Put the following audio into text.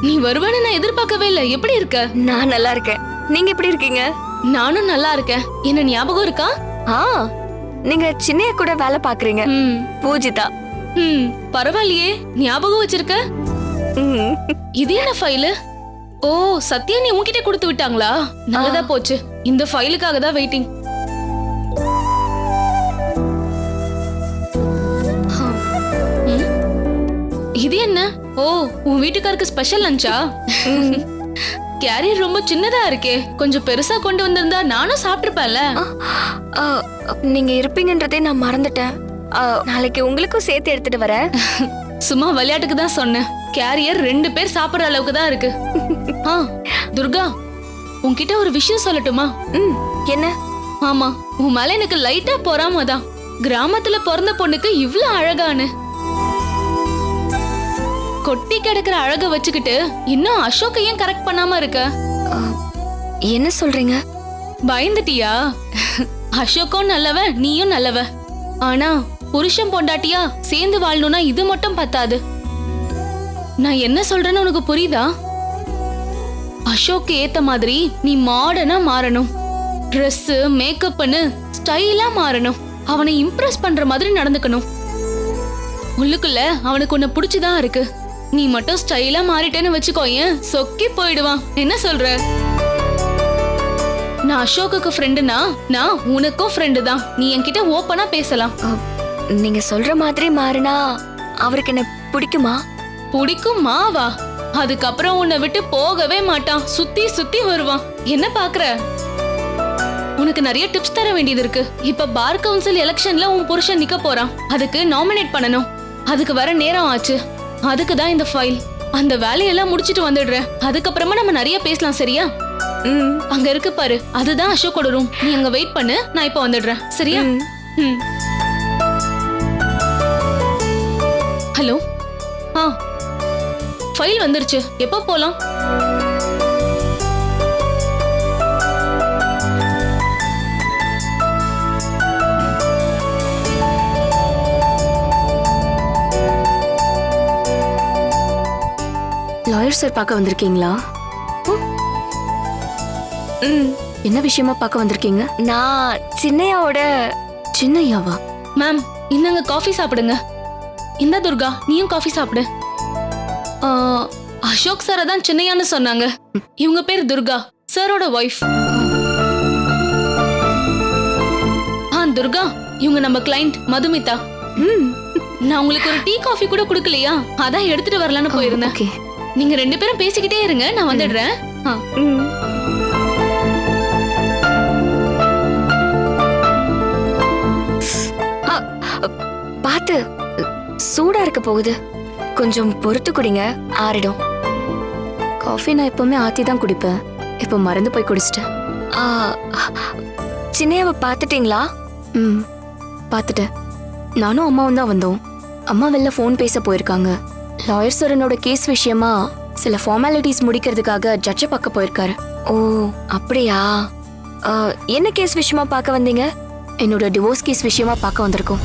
நீ வருவான்னு நான் எதிர்பார்க்கவே இல்ல. எப்படி இருக்க? நான் நல்லா இருக்கேன். நீங்க எப்படி இருக்கீங்க? நானும் நல்லா இருக்கேன். என்ன ஞாபகம் இருக்கா? ஆ, நீங்க சின்னையா கூட வேலை பாக்குறீங்க. ம். பூஜிதா. பரவாயில்லையே, ஞாபகம் வச்சிருக்க. ம். இது என்ன ஃபைலு? ஓ, சத்யா நீ உன்கிட்ட கொடுத்து விட்டாங்களா? நல்லதா போச்சு. இந்த ஃபைலுக்காக தான் வெயிட்டிங். இது என்ன? ஓ, உன் வீட்டுக்காருக்கு ஸ்பெஷல் லஞ்சா? கேரியர் ரொம்ப சின்னதா இருக்கே. கொஞ்சம் பெருசா கொண்டு வந்திருந்தா நானும் சாப்பிட்டுருப்பேன்ல. நீங்க இருப்பீங்கன்றதே நான் மறந்துட்டேன். நாளைக்கு உங்களுக்கும் சேர்த்து எடுத்துட்டு வரேன். சும்மா விளையாட்டுக்கு தான் சொன்னேன். கேரியர் 2 பேர் சாப்பிடுற அளவுக்கு தான் இருக்கு. துர்கா, உன்கிட்ட ஒரு விஷயம் சொல்லட்டுமா? என்ன? ஆமா, உன் மேல எனக்கு லைட்டா பொறாமதான். கிராமத்துல பிறந்த பொண்ணுக்கு இவ்ளோ அழகானு. கொட்டி கிடக்குற அழக வச்சுக்கிட்டு இன்னும் அசோக் ஏன் கரெக்ட் பண்ணாம இருக்க? என்ன சொல்றீங்க? பயந்துட்டியா? அசோக்கும் நல்லவன், நீயும் நல்லவ. ஆனா புருஷன் பொண்டாட்டியா சேர்ந்து வாழணும்னா இது மட்டும் பத்தாது. நான் என்ன சொல்றேன்னு உனக்கு புரியுதா? அசோக்கு ஏத்த மாதிரி நீ மாடர்னா மாறணும். ட்ரெஸ், மேக்கப்னு ஸ்டைலா மாறணும். அவனை இம்ப்ரெஸ் பண்ற மாதிரி நடந்துக்கணும். உள்ளுக்குள்ள அவனுக்கு உன்னை பிடிச்சுதான் இருக்கு. நீ மட்டும் ஸ்டைலா மாறிட்டேன்னு வச்சுக்கோயேன், சொக்கி போயிடுவான். என்ன சொல்ற? நான் அசோக்குக்கு ஃப்ரெண்டுனா நான் உனக்கும் ஃப்ரெண்டு தான். நீ என்கிட்ட ஓப்பனா பேசலாம். நீங்க சொல்ற மாதிரி மாறினா அவருக்கு என்ன பிடிக்குமா? பிடிக்குமாவா? அதுக்கப்புறம் உன்னை விட்டு போகவே மாட்டான். சுத்தி சுத்தி வருவான். என்ன பாக்குற? உனக்கு நிறைய டிப்ஸ் தர வேண்டியது இருக்கு. இப்ப பார் கவுன்சில் எலெக்ஷன்ல உன் புருஷன் நிக்க போறான். அதுக்கு நாமினேட் பண்ணணும். அதுக்கு வர நேரம் ஆச்சு. அதுக்கு தான் இந்த ஃபைல். அந்த வேலையெல்லாம் முடிச்சிட்டு வந்துடுறேன். அதுக்கப்புறமா நம்ம நிறைய பேசலாம், சரியா? அங்க இருக்கு பாரு, அதுதான் அசோக்கோட ரூம். நீ அங்க வெயிட் பண்ணு, நான் இப்ப வந்துடுறேன், சரியா? ஹலோ. ஃபைல் வந்துருச்சு. எப்போ போலாம்? லாயர் சார் பார்க்க வந்திருக்கீங்களா? என்ன விஷயமா பார்க்க வந்திருக்கீங்க? நான் சின்னையாவோட. சின்னையாவா? மேம், இந்தாங்க காஃபி சாப்பிடுங்க. இந்த துர்கா, நீயும் காஃபி சாப்பிடு. அசோக் சாரை தான் சின்னையான்னு சொன்னாங்க. இவங்க பேர் துர்கா, சாரோட ஒய்ஃப். துர்கா, இவங்க நம்ம கிளைண்ட் மதுமிதா. நான் உங்களுக்கு ஒரு டீ காஃபி கூட குடுக்கலையா? அதான் எடுத்துட்டு வரலான்னு போயிருந்தேன். நீங்க 2 பேரும் பேசிக்கிட்டே இருங்க, நான் வந்துடுறேன். பாத்து, சூடா இருக்க போகுது. கொஞ்சம் பொறுத்து குடிங்க, ஆறிடும். காஃபி நான் எப்பவுமே ஆத்தி தான் குடிப்பேன். இப்போ மறந்து போய் குடிச்சிட்டேன். சின்னையாவை பாத்துட்டீங்களா? பார்த்துட்டேன். நானும் அம்மாவும் தான் வந்தோம். அம்மா வெளில ஃபோன் பேச போயிருக்காங்க. லாயர் சார் என்னோட கேஸ் விஷயமா சில ஃபார்மாலிட்டிஸ் முடிக்கிறதுக்காக ஜட்ஜை பார்க்க போயிருக்காரு. ஓ, அப்படியா? என்ன கேஸ் விஷயமா பார்க்க வந்தீங்க? என்னோட டிவோர்ஸ் கேஸ் விஷயமா பார்க்க வந்திருக்கோம்.